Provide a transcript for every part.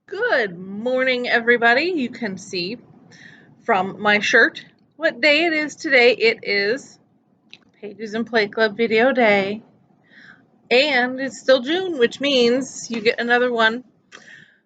Good morning, everybody. You can see from my shirt what day it is today. It is Pages and Play Club video day. And it's still June, which means you get another one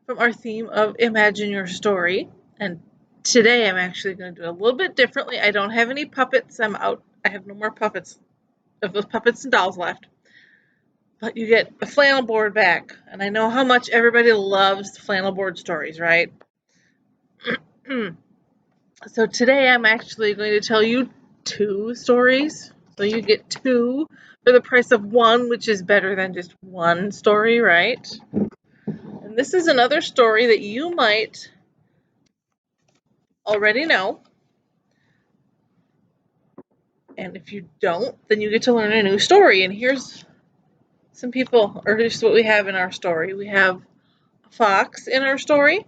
from our theme of Imagine Your Story. And today I'm actually going to do it a little bit differently. I don't have any puppets. I'm out. I have no more puppets of those puppets and dolls left. But you get a flannel board back. And I know how much everybody loves flannel board stories, right? So today I'm actually going to tell you two stories. So you get two for the price of one, which is better than just one story, right? And this is another story that you might already know. And if you don't, then you get to learn a new story. And here's some people, or here's what we have in our story. We have a fox in our story.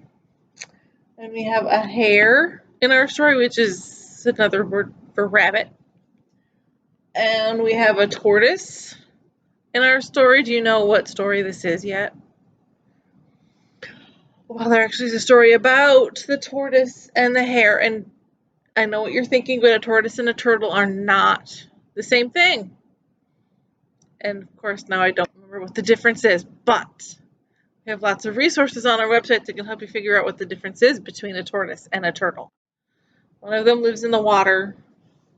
And we have a hare in our story, which is another word for rabbit. And we have a tortoise in our story. Do you know what story this is yet? Well, there actually is a story about the tortoise and the hare. And I know what you're thinking, but a tortoise and a turtle are not the same thing. And of course, now I don't remember what the difference is, but we have lots of resources on our website that can help you figure out what the difference is between a tortoise and a turtle. One of them lives in the water.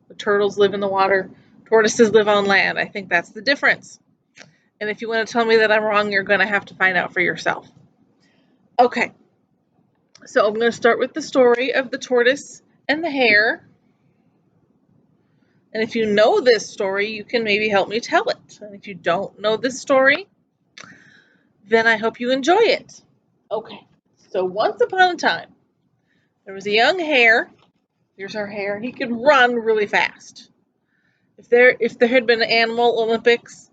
The turtles live in the water. Tortoises live on land. I think that's the difference. And if you want to tell me that I'm wrong, you're going to have to find out for yourself. Okay, so I'm going to start with the story of the tortoise and the hare. And if you know this story, you can maybe help me tell it. And if you don't know this story, then I hope you enjoy it. Okay, so once upon a time, there was a young hare. Here's our hare. He could run really fast. If there had been an animal Olympics,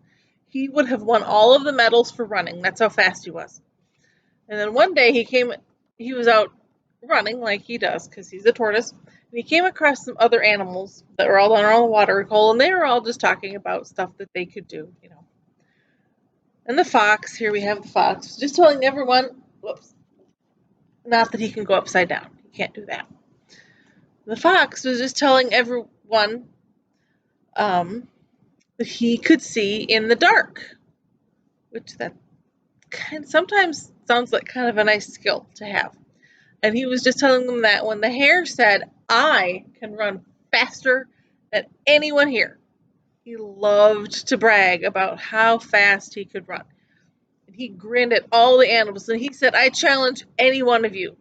he would have won all of the medals for running. That's how fast he was. And then one day he was out running like he does because he's a tortoise. And he came across some other animals that were all on the watering hole, and they were all just talking about stuff that they could do, you know. And the fox, here we have the fox, just telling everyone, whoops, not that he can go upside down. He can't do that. The fox was just telling everyone that he could see in the dark, which that sometimes sounds like kind of a nice skill to have. And he was just telling them that when the hare said, "I can run faster than anyone here." He loved to brag about how fast he could run. And he grinned at all the animals and he said, "I challenge any one of you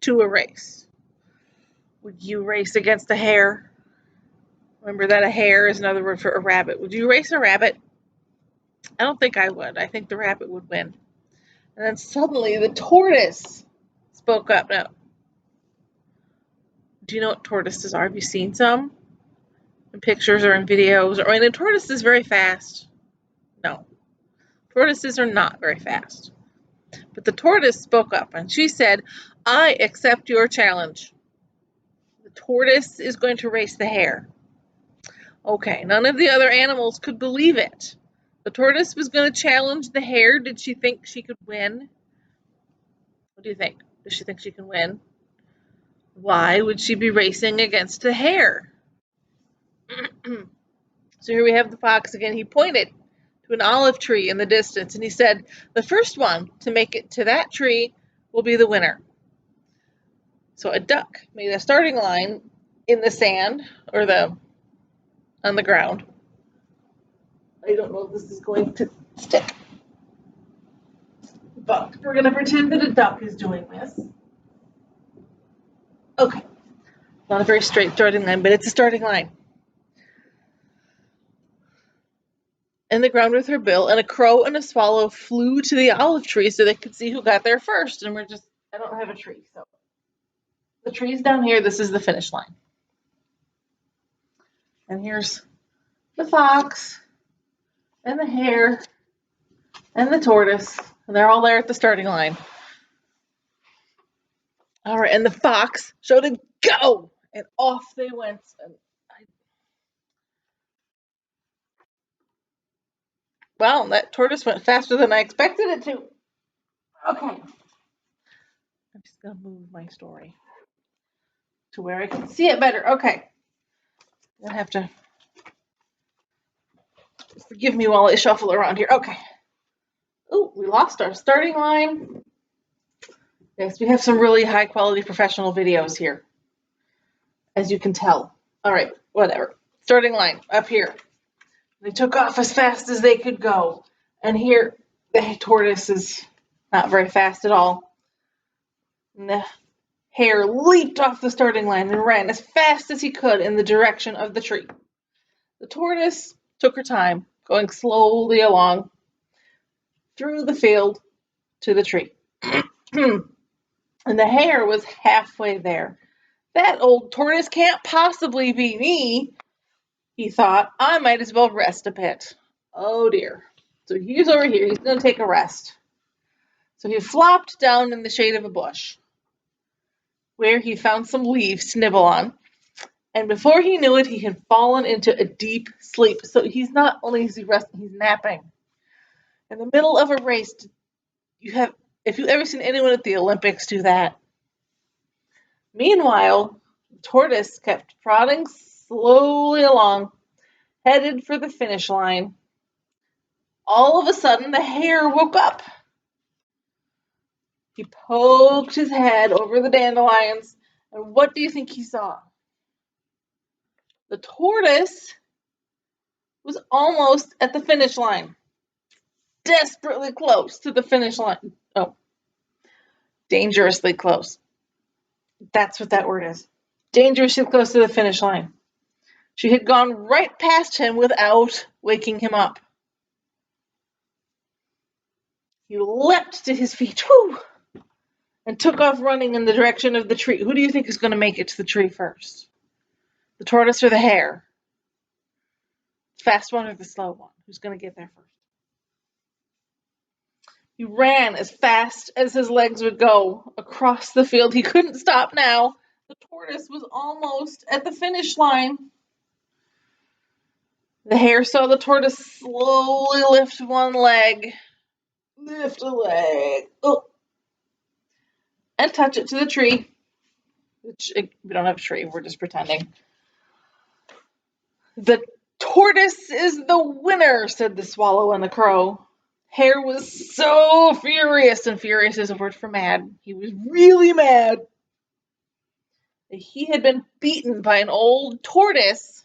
to a race." Would you race against a hare? Remember that a hare is another word for a rabbit. Would you race a rabbit? I don't think I would. I think the rabbit would win. And then suddenly the tortoise spoke up. Now, do you know what tortoises are? Have you seen some? In pictures or in videos? Or, I mean, a tortoise is very fast. No. Tortoises are not very fast. But the tortoise spoke up and she said, "I accept your challenge. The tortoise is going to race the hare." Okay, none of the other animals could believe it. The tortoise was going to challenge the hare. Did she think she could win? What do you think? Does she think she can win? Why would she be racing against the hare? So here we have the fox again. He pointed to an olive tree in the distance and he said, "The first one to make it to that tree will be the winner." So a duck made a starting line in the sand or on the ground. I don't know if this is going to stick, but we're going to pretend that a duck is doing this. Okay, not a very straight starting line, but it's a starting line. In the ground with her bill, and a crow and a swallow flew to the olive tree so they could see who got there first. And I don't have a tree, so the tree's down here. This is the finish line. And here's the fox and the hare and the tortoise, and they're all there at the starting line. All right, and the fox shouted, "Go!" And off they went. Well, that tortoise went faster than I expected it to. Okay. I'm just going to move my story to where I can see it better. Okay. You'll have to forgive me while I shuffle around here. Okay. Oh, we lost our starting line. Yes, we have some really high quality professional videos here, as you can tell. All right, whatever. Starting line up here. They took off as fast as they could go. And here, the tortoise is not very fast at all. And the hare leaped off the starting line and ran as fast as he could in the direction of the tree. The tortoise took her time, going slowly along through the field to the tree. And the hare was halfway there. That old tortoise can't possibly be me, he thought. I might as well rest a bit. Oh dear. So he's over here. He's going to take a rest. So he flopped down in the shade of a bush, where he found some leaves to nibble on. And before he knew it, he had fallen into a deep sleep. So he's not only is he resting, he's napping. In the middle of a race, if you've ever seen anyone at the Olympics do that. Meanwhile, the tortoise kept plodding slowly along, headed for the finish line. All of a sudden, the hare woke up. He poked his head over the dandelions, and what do you think he saw? The tortoise was almost at the finish line. Desperately close to the finish line. Oh, dangerously close. That's what that word is. Dangerously close to the finish line. She had gone right past him without waking him up. He leapt to his feet, whoo, and took off running in the direction of the tree. Who do you think is going to make it to the tree first? The tortoise or the hare? Fast one or the slow one? Who's going to get there first? He ran as fast as his legs would go across the field. He couldn't stop now. The tortoise was almost at the finish line. The hare saw the tortoise slowly lift one leg. Lift a leg. Oh. And touch it to the tree. Which, we don't have a tree. We're just pretending. The tortoise is the winner, said the swallow and the crow. Hare was so furious, and furious is a word for mad. He was really mad. He had been beaten by an old tortoise.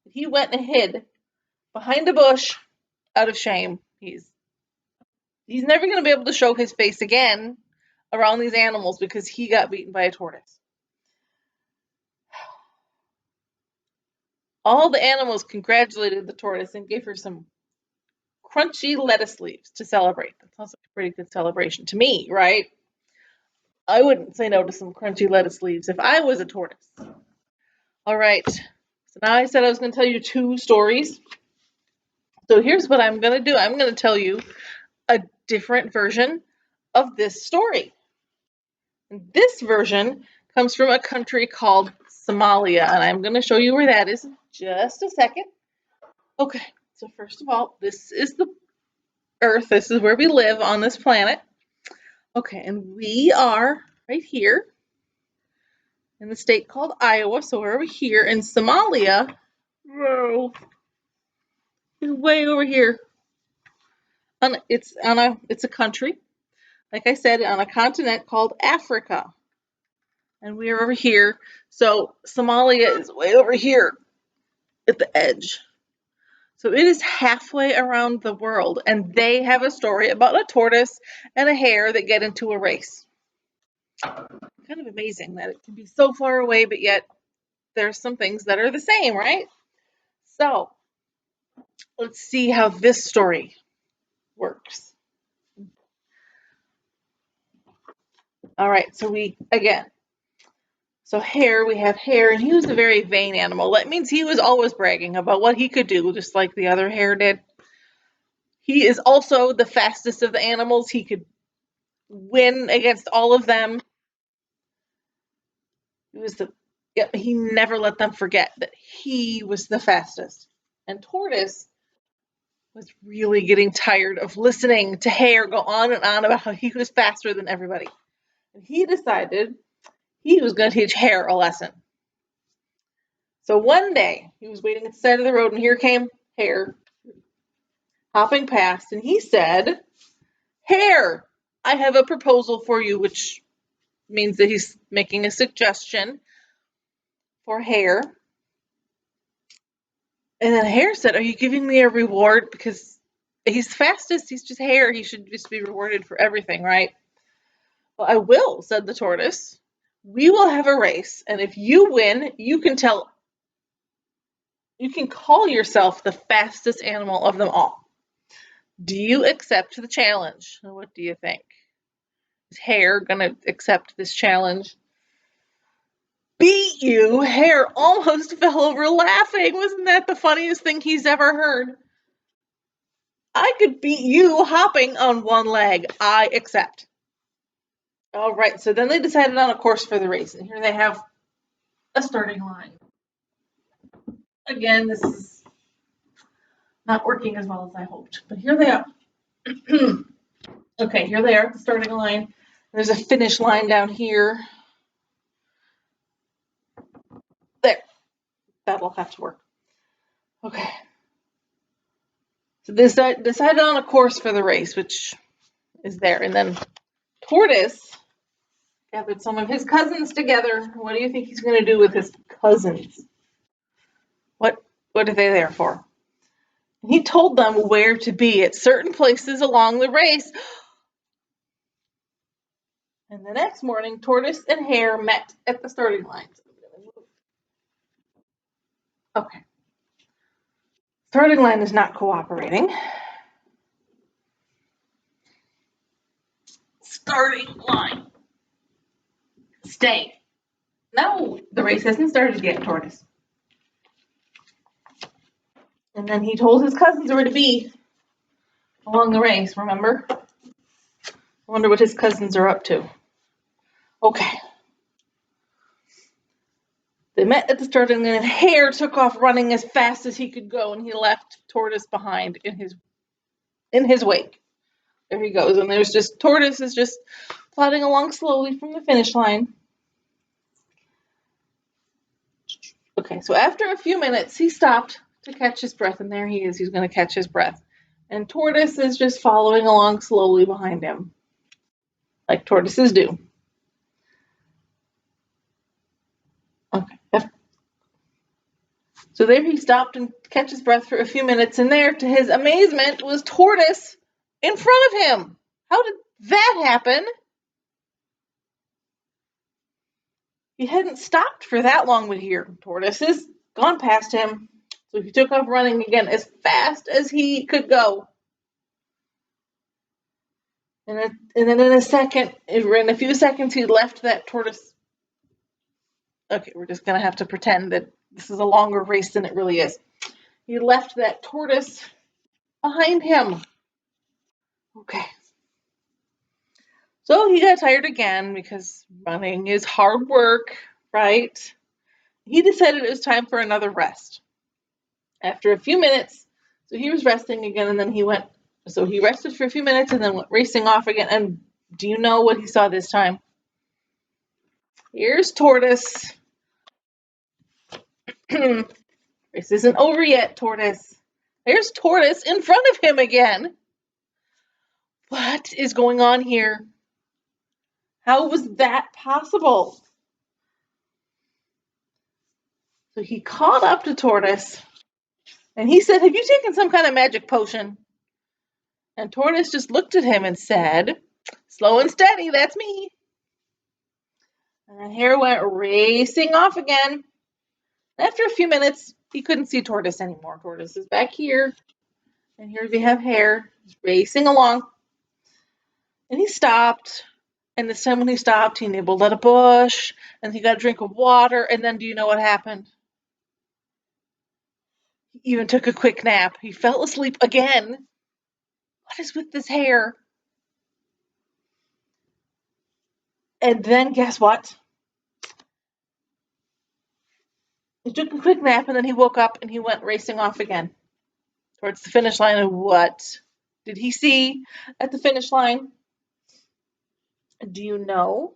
He went and hid behind a bush out of shame. He's never going to be able to show his face again around these animals because he got beaten by a tortoise. All the animals congratulated the tortoise and gave her some crunchy lettuce leaves to celebrate. That sounds like a pretty good celebration to me, right? I wouldn't say no to some crunchy lettuce leaves if I was a tortoise. All right. So now I said I was going to tell you 2 stories. So here's what I'm going to do. I'm going to tell you a different version of this story. And this version comes from a country called Somalia, and I'm going to show you where that is in just a second. Okay, so first of all, this is the Earth. This is where we live on this planet. Okay, and we are right here in the state called Iowa. So we're over here in Somalia. Whoa, it's way over here. It's a country, like I said, on a continent called Africa. And we are over here. So Somalia is way over here at the edge. So it is halfway around the world, and they have a story about a tortoise and a hare that get into a race. Kind of amazing that it can be so far away, but yet there's some things that are the same, right? So let's see how this story works. All right, so we have Hare, and he was a very vain animal. That means he was always bragging about what he could do, just like the other hare did. He is also the fastest of the animals. He could win against all of them. He never let them forget that he was the fastest. And Tortoise was really getting tired of listening to Hare go on and on about how he was faster than everybody. And he decided he was going to teach Hare a lesson. So one day, he was waiting at the side of the road, and here came Hare, hopping past, and he said, Hare, I have a proposal for you, which means that he's making a suggestion for Hare. And then Hare said, are you giving me a reward? Because he's fastest, he's just Hare, he should just be rewarded for everything, right? Well, I will, said the tortoise. We will have a race, and if you win, you can call yourself the fastest animal of them all. Do you accept the challenge? What do you think? Is Hare gonna accept this challenge? Beat you? Hare almost fell over laughing. Wasn't that the funniest thing he's ever heard? I could beat you hopping on one leg. I accept. All right, so then they decided on a course for the race, and here they have a starting line. Again, this is not working as well as I hoped, but here they are. Okay, here they are at the starting line. There's a finish line down here. There. That'll have to work. Okay. So they decided on a course for the race, which is there. And then Tortoise gathered some of his cousins together. What do you think he's going to do with his cousins? What are they there for? He told them where to be at certain places along the race. And the next morning, Tortoise and Hare met at the starting lines. Okay. Starting line is not cooperating. Starting line. Stay. No, the race hasn't started yet, Tortoise. And then he told his cousins where to be along the race, remember? I wonder what his cousins are up to. Okay. They met at the starting line, and Hare took off running as fast as he could go, and he left Tortoise behind in his wake. There he goes, and there's just Tortoise is just plodding along slowly from the finish line. Okay, so after a few minutes, he stopped to catch his breath, and there he is. He's going to catch his breath. And Tortoise is just following along slowly behind him, like tortoises do. Okay. So there he stopped and catch his breath for a few minutes, and there, to his amazement, was Tortoise in front of him. How did that happen? He hadn't stopped for that long, but here, Tortoise has gone past him. So he took off running again as fast as he could go. And then in a few seconds, he left that tortoise. Okay, we're just going to have to pretend that this is a longer race than it really is. He left that tortoise behind him. Okay. So he got tired again because running is hard work, right? He decided it was time for another rest. After a few minutes, so he was resting again, and then he rested for a few minutes and then went racing off again. And do you know what he saw this time? Here's Tortoise. Race isn't over yet, Tortoise. There's Tortoise in front of him again. What is going on here? How was that possible? So he called up to Tortoise, and he said, have you taken some kind of magic potion? And Tortoise just looked at him and said, slow and steady, that's me. And then Hare went racing off again. After a few minutes, he couldn't see Tortoise anymore. Tortoise is back here. And here we have Hare racing along. And he stopped. And this time when he stopped, he nibbled at a bush. And he got a drink of water. And then do you know what happened? He even took a quick nap. He fell asleep again. What is with this Hare? And then guess what? He took a quick nap and then he woke up and he went racing off again towards the finish line. And what did he see at the finish line? Do you know?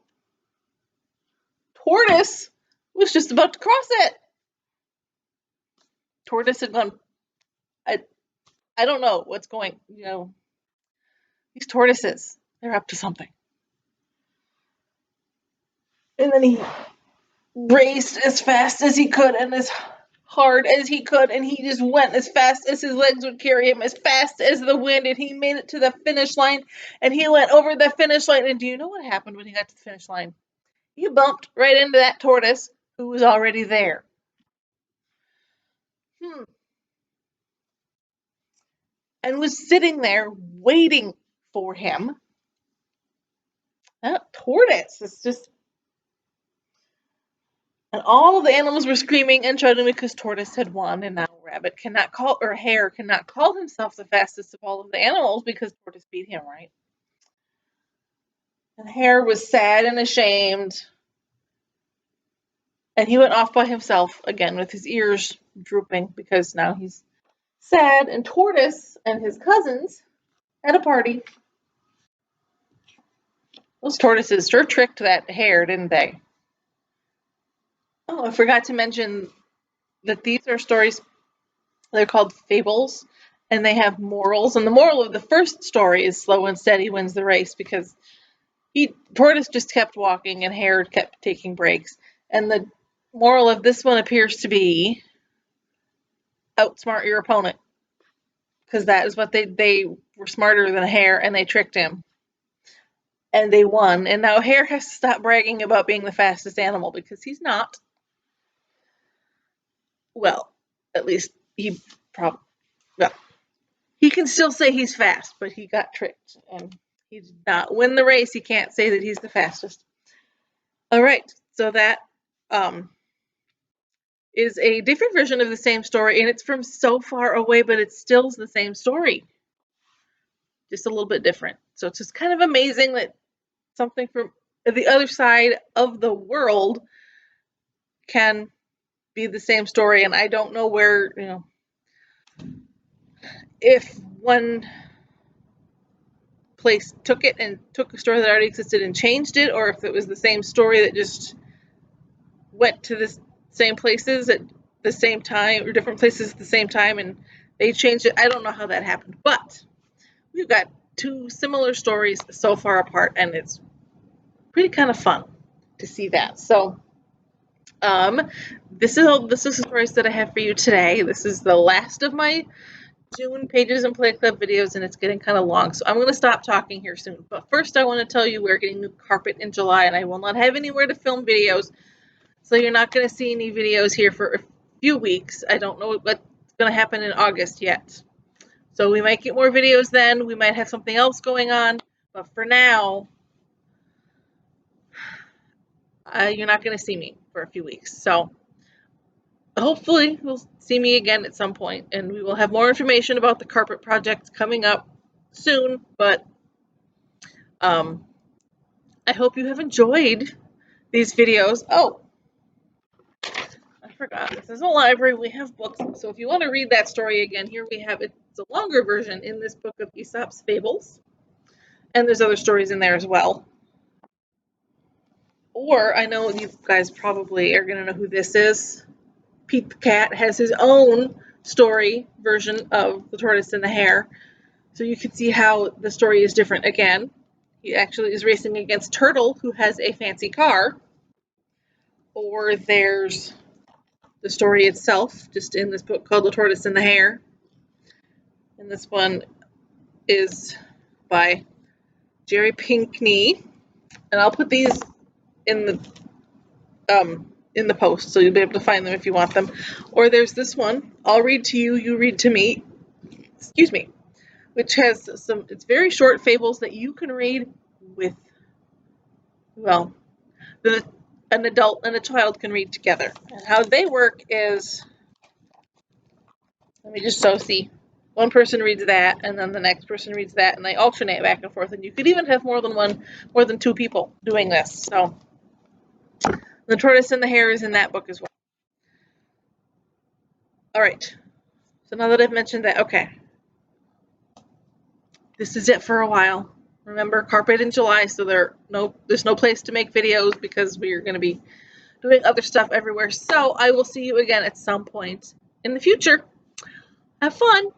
Tortoise was just about to cross it. Tortoise had gone, I don't know what's going, these tortoises, they're up to something. And then he raced as fast as he could and as hard as he could, and he just went as fast as his legs would carry him, as fast as the wind, and he made it to the finish line, and he went over the finish line, and do you know what happened when he got to the finish line? He bumped right into that tortoise who was already there. And was sitting there waiting for him. That tortoise is just... And all of the animals were screaming and shouting because Tortoise had won, and now Hare cannot call himself the fastest of all of the animals because Tortoise beat him, right? And Hare was sad and ashamed, and he went off by himself again with his ears drooping because now he's sad. And Tortoise and his cousins had a party. Those tortoises sure tricked that hare, didn't they? Oh, I forgot to mention that these are stories, they're called Fables, and they have morals. And the moral of the first story is slow and steady wins the race, because Tortoise just kept walking and Hare kept taking breaks. And the moral of this one appears to be outsmart your opponent, because that is what they were smarter than Hare, and they tricked him. And they won. And now Hare has to stop bragging about being the fastest animal, because he's not. Well, at least he can still say he's fast, but he got tricked, and he did not win the race. He can't say that he's the fastest. All right, so that is a different version of the same story, and it's from so far away, but it's still the same story, just a little bit different. So it's just kind of amazing that something from the other side of the world can be the same story. And I don't know where, if one place took it and took a story that already existed and changed it, or if it was the same story that just went to the same places at the same time, or different places at the same time, and they changed it. I don't know how that happened, but we've got two similar stories so far apart, and it's pretty kind of fun to see that. So this is the stories that I have for you today. This is the last of my June Pages and Play Club videos, and it's getting kind of long, so I'm going to stop talking here soon. But first I want to tell you we're getting new carpet in July, and I will not have anywhere to film videos, so you're not going to see any videos here for a few weeks. I don't know what's going to happen in August yet. So we might get more videos then. We might have something else going on, but for now, you're not going to see me for a few weeks. So hopefully you'll see me again at some point, and we will have more information about the carpet project coming up soon. But I hope you have enjoyed these videos. Oh, I forgot, this is a library. We have books, so if you want to read that story again, here we have it. It's a longer version in this book of Aesop's Fables, and there's other stories in there as well. Or, I know you guys probably are going to know who this is. Pete the Cat has his own story version of The Tortoise and the Hare, so you can see how the story is different. Again, he actually is racing against Turtle, who has a fancy car. Or there's the story itself, just in this book called The Tortoise and the Hare. And this one is by Jerry Pinkney. And I'll put these in the post, so you'll be able to find them if you want them. Or there's this one, I'll read to you, you read to me. Excuse me. Which has it's very short fables that you can read with, well, an adult and a child can read together. And how they work is, let me just see. One person reads that, and then the next person reads that, and they alternate back and forth. And you could even have more than two people doing this. So The Tortoise and the Hare is in that book as well. All right. So now that I've mentioned that, okay. This is it for a while. Remember, carpet in July, so there's no place to make videos because we're going to be doing other stuff everywhere. So I will see you again at some point in the future. Have fun.